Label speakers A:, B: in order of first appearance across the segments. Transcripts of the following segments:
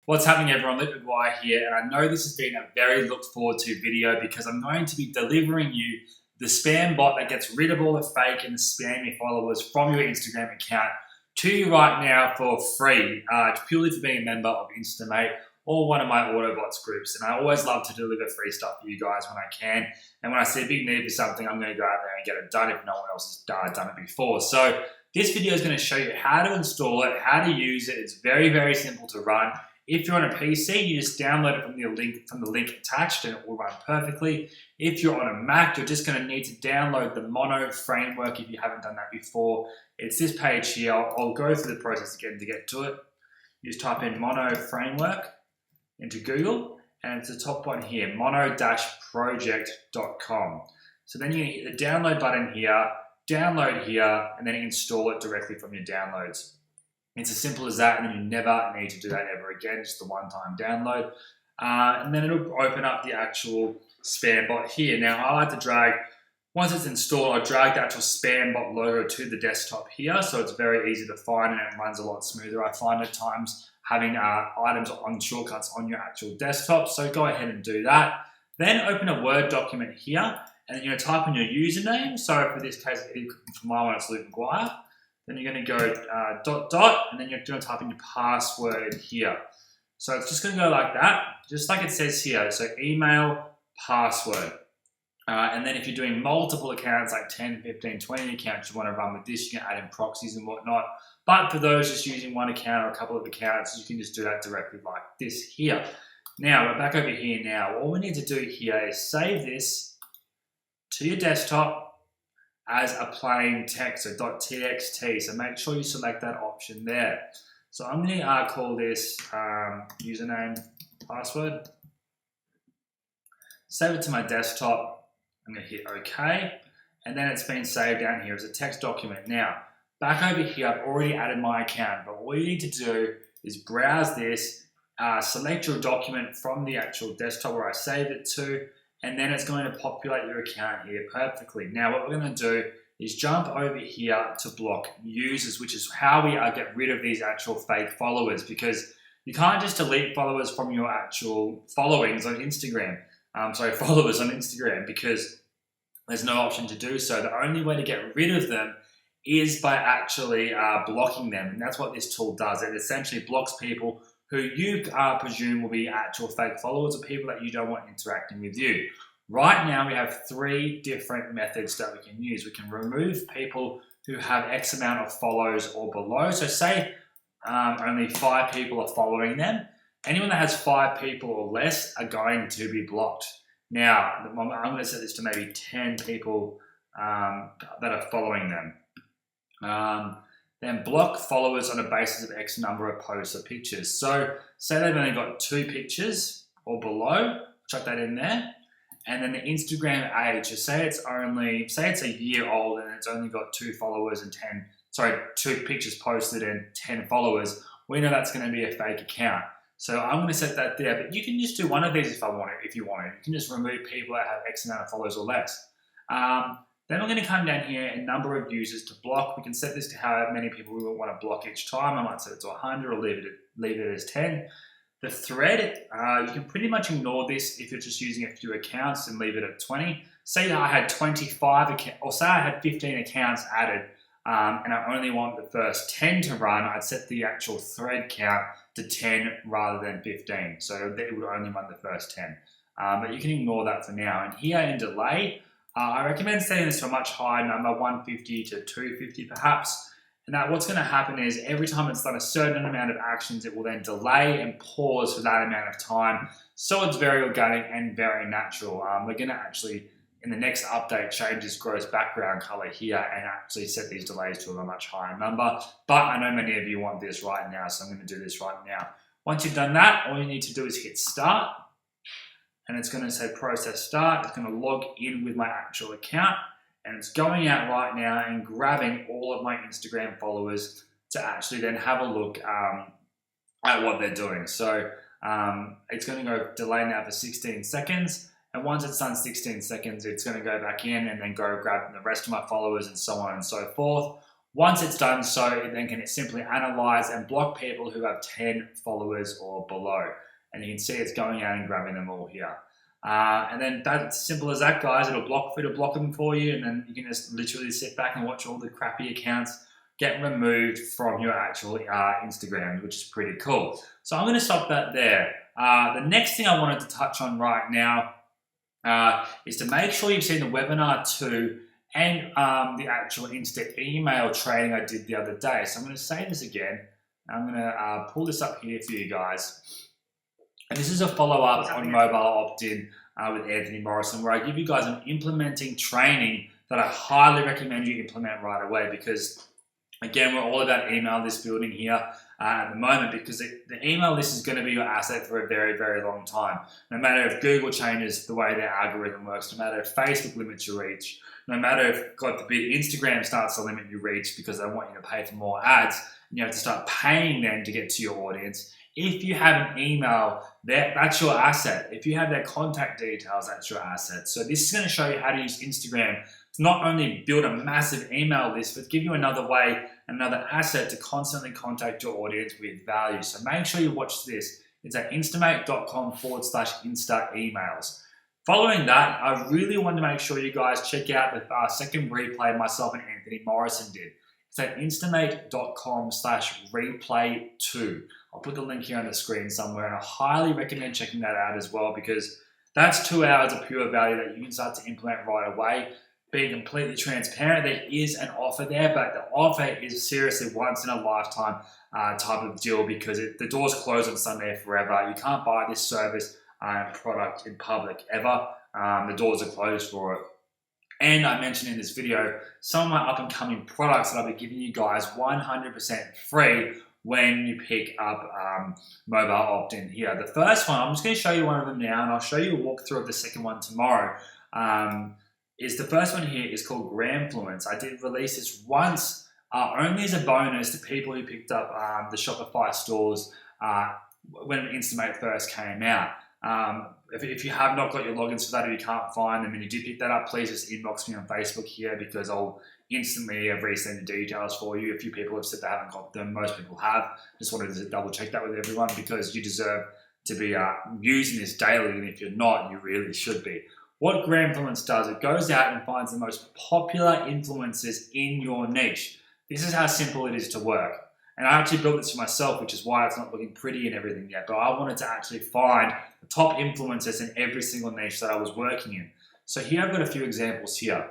A: What's happening, everyone? Luke McGuire here, and I know this has been a very looked forward to video because I'm going to be delivering you the spam bot that gets rid of all the fake and the spammy followers from your Instagram account to you right now for free, purely for being a member of Instamate or one of my Autobots groups. And I always love to deliver free stuff for you guys when I can. And when I see a big need for something, I'm going to go out there and get it done if no one else has done it before. So this video is going to show you how to install it, how to use it. It's very, very simple to run. If you're on a PC, you just download it from the link attached and it will run perfectly. If you're on a Mac, you're just going to need to download the Mono framework if you haven't done that before. It's this page here. I'll go through the process again to get to it. You just type in Mono framework into Google and it's the top one here, mono-project.com. So then you hit the download button here, download here, and then install it directly from your downloads. It's as simple as that, and then you never need to do that ever again, just the one-time download. And then it'll open up the actual spam bot here. Now, I like to drag, once it's installed, I drag the actual spam bot logo to the desktop here, so it's very easy to find and it runs a lot smoother. I find at times having items on shortcuts on your actual desktop, so go ahead and do that. Then open a Word document here, and then you're going to type in your username. So for this case, for my one, it's Luke McGuire. Then you're going to go ... and then you're going to type in your password here. So it's just going to go like that, just like it says here. So email, password. And then if you're doing multiple accounts, like 10, 15, 20 accounts you want to run with this, you can add in proxies and whatnot. But for those just using one account or a couple of accounts, you can just do that directly like this here. Now, we're back over here now. All we need to do here is save this to your desktop as a plain text, so .txt. So make sure you select that option there. So I'm going to call this username, password. Save it to my desktop. I'm going to hit OK. And then it's been saved down here as a text document. Now, back over here, I've already added my account. But all you need to do is browse this, select your document from the actual desktop where I saved it to, and then it's going to populate your account here perfectly. Now what we're going to do is jump over here to block users, which is how we get rid of these actual fake followers, because you can't just delete followers from your actual followings on Instagram. Followers on Instagram, because there's no option to do so. The only way to get rid of them is by actually blocking them, and that's what this tool does. It essentially blocks people who you presume will be actual fake followers or people that you don't want interacting with you. Right now, we have 3 different methods that we can use. We can remove people who have X amount of follows or below. So say only 5 people are following them. Anyone that has 5 people or less are going to be blocked. Now, I'm going to set this to maybe 10 people that are following them. Then block followers on a basis of X number of posts or pictures. So say they've only got 2 pictures or below, chuck that in there. And then the Instagram age, say it's a year old and it's only got 2 followers and 2 pictures posted and 10 followers. We know that's going to be a fake account. So I'm going to set that there, but you can just do one of these if you want it. You can just remove people that have X amount of followers or less. Then we're going to come down here and number of users to block. We can set this to how many people we want to block each time. I might set it to 100 or leave it as 10. The thread, you can pretty much ignore this if you're just using a few accounts and leave it at 20. Say I had 25 accounts, or say I had 15 accounts added, and I only want the first 10 to run, I'd set the actual thread count to 10 rather than 15. So it would only run the first 10. But you can ignore that for now. And here in delay, I recommend setting this to a much higher number, 150 to 250 perhaps. And that what's going to happen is every time it's done a certain amount of actions, it will then delay and pause for that amount of time. So it's very organic and very natural. We're going to actually, in the next update, change this gross background color here and actually set these delays to a much higher number. But I know many of you want this right now, so I'm going to do this right now. Once you've done that, all you need to do is hit start. And it's going to say process start. It's going to log in with my actual account, and it's going out right now and grabbing all of my Instagram followers to actually then have a look at what they're doing. So it's going to go delay now for 16 seconds. And once it's done 16 seconds, it's going to go back in and then go grab the rest of my followers and so on and so forth. Once it's done so, it then can simply analyze and block people who have 10 followers or below. And you can see it's going out and grabbing them all here. And then that's simple as that, guys. It'll block them for you, and then you can just literally sit back and watch all the crappy accounts get removed from your actual Instagram, which is pretty cool. So I'm going to stop that there. The next thing I wanted to touch on right now is to make sure you've seen the webinar 2 and the actual Insta email training I did the other day. So I'm going to say this again. I'm going to pull this up here for you guys. And this is a follow-up on mobile opt-in with Anthony Morrison, where I give you guys an implementing training that I highly recommend you implement right away, because again, we're all about email list building here at the moment, because the email list is going to be your asset for a very, very long time. No matter if Google changes the way their algorithm works, no matter if Facebook limits your reach, no matter if, God forbid, Instagram starts to limit your reach because they want you to pay for more ads, and you have to start paying them to get to your audience. If you have an email, that's your asset. If you have their contact details, that's your asset. So this is going to show you how to use Instagram to not only build a massive email list, but give you another way, another asset to constantly contact your audience with value. So make sure you watch this. It's at instamate.com/Insta emails. Following that, I really want to make sure you guys check out the second replay myself and Anthony Morrison did. It's at instamate.com/replay2. I'll put the link here on the screen somewhere, and I highly recommend checking that out as well, because that's 2 hours of pure value that you can start to implement right away. Being completely transparent, there is an offer there, but the offer is seriously once in a lifetime type of deal, because the doors close on Sunday forever. You can't buy this service product in public ever. The doors are closed for it. And I mentioned in this video some of my up-and-coming products that I'll be giving you guys 100% free when you pick up mobile opt-in here. The first one, I'm just going to show you one of them now, and I'll show you a walkthrough of the second one tomorrow. The first one here is called Gramfluence. I did release this once, only as a bonus to people who picked up the Shopify stores when Instamate first came out. If you have not got your logins for that, or you can't find them and you do pick that up, please just inbox me on Facebook here, because I'll instantly resend the details for you. A few people have said they haven't got them. Most people have. Just wanted to double check that with everyone, because you deserve to be using this daily, and if you're not, you really should be. What Gramfluence does, it goes out and finds the most popular influencers in your niche. This is how simple it is to work. And I actually built this for myself, which is why it's not looking pretty and everything yet. But I wanted to actually find the top influencers in every single niche that I was working in. So here I've got a few examples here.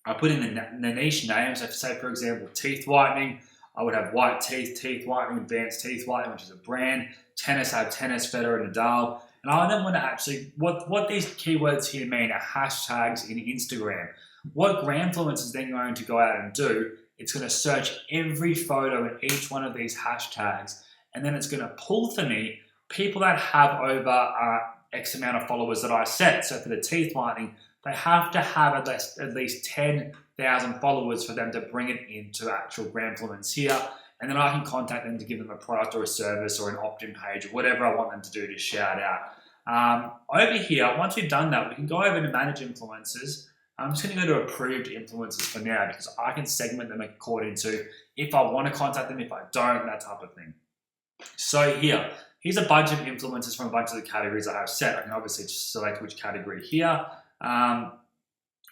A: I put in the niche names. So say, for example, teeth whitening. I would have white teeth whitening, advanced teeth whitening, which is a brand. Tennis, I have tennis, Federer, Nadal. And I then want to actually, what these keywords here mean are hashtags in Instagram. What Gramfluence is then going to go out and do, it's going to search every photo in each one of these hashtags, and then it's going to pull for me people that have over X amount of followers that I set. So for the teeth whitening, they have to have at least 10,000 followers for them to bring it into actual Gramfluence here, and then I can contact them to give them a product or a service or an opt-in page or whatever I want them to do to shout out. Over here, once we've done that, we can go over to manage influencers. I'm just going to go to approved influencers for now, because I can segment them according to if I want to contact them, if I don't, that type of thing. So here's a bunch of influencers from a bunch of the categories I have set. I can obviously just select which category here. But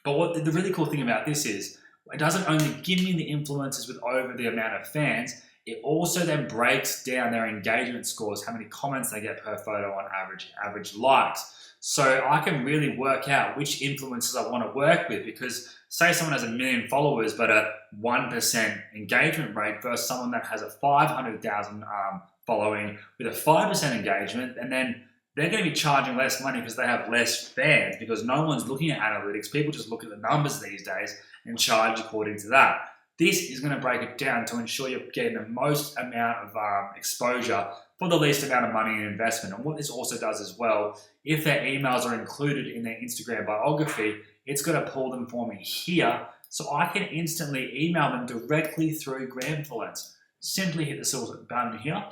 A: what the really cool thing about this is, it doesn't only give me the influencers with over the amount of fans, it also then breaks down their engagement scores, how many comments they get per photo on average likes. So I can really work out which influencers I want to work with, because say someone has 1 million followers but a 1% engagement rate versus someone that has a 500,000 following with a 5% engagement, and then they're going to be charging less money because they have less fans, because no one's looking at analytics. People just look at the numbers these days and charge according to that. This is going to break it down to ensure you're getting the most amount of exposure for the least amount of money and investment. And what this also does as well, if their emails are included in their Instagram biography, it's going to pull them for me here, so I can instantly email them directly through Gramfluence. Simply hit the silver button here,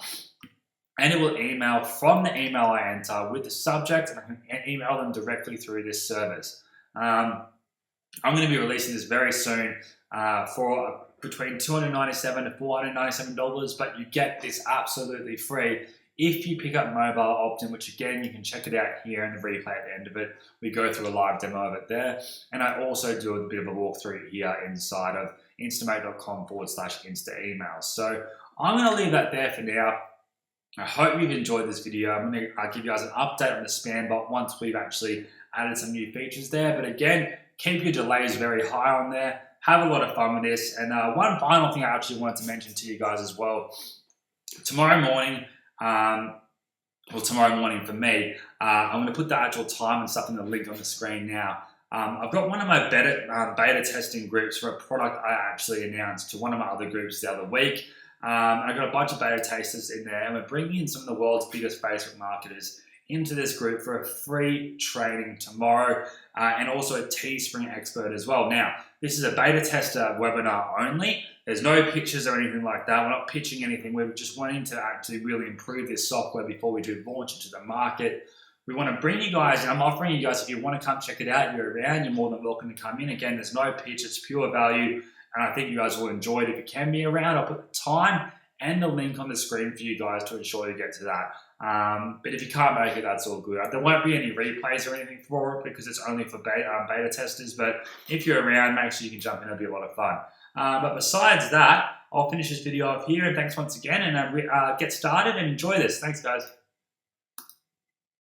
A: and it will email from the email I enter with the subject, and I can email them directly through this service. I'm going to be releasing this very soon for between $297 to $497, but you get this absolutely free if you pick up mobile opt-in, which again, you can check it out here in the replay at the end of it. We go through a live demo of it there. And I also do a bit of a walkthrough here inside of instamate.com/insta emails. So I'm going to leave that there for now. I hope you've enjoyed this video. I'm going to give you guys an update on the spambot once we've actually added some new features there. But again, keep your delays very high on there. Have a lot of fun with this. And one final thing I actually wanted to mention to you guys as well. Tomorrow morning, tomorrow morning for me, I'm going to put the actual time and stuff in the link on the screen now. I've got one of my beta testing groups for a product I actually announced to one of my other groups the other week. I've got a bunch of beta testers in there, and we're bringing in some of the world's biggest Facebook marketers into this group for a free training tomorrow, and also a Teespring expert as well. Now, this is a beta tester webinar only. There's no pictures or anything like that. We're not pitching anything. We're just wanting to actually really improve this software before we do launch into the market. We want to bring you guys, and I'm offering you guys, if you want to come check it out, you're around, you're more than welcome to come in. Again, there's no pitch, it's pure value, and I think you guys will enjoy it if you can be around. I'll put the time and the link on the screen for you guys to ensure you get to that. But if you can't make it, that's all good. There won't be any replays or anything for it because it's only for beta testers, but if you're around, make sure you can jump in, it'll be a lot of fun. But besides that, I'll finish this video off here, and thanks once again, and get started and enjoy this. Thanks, guys.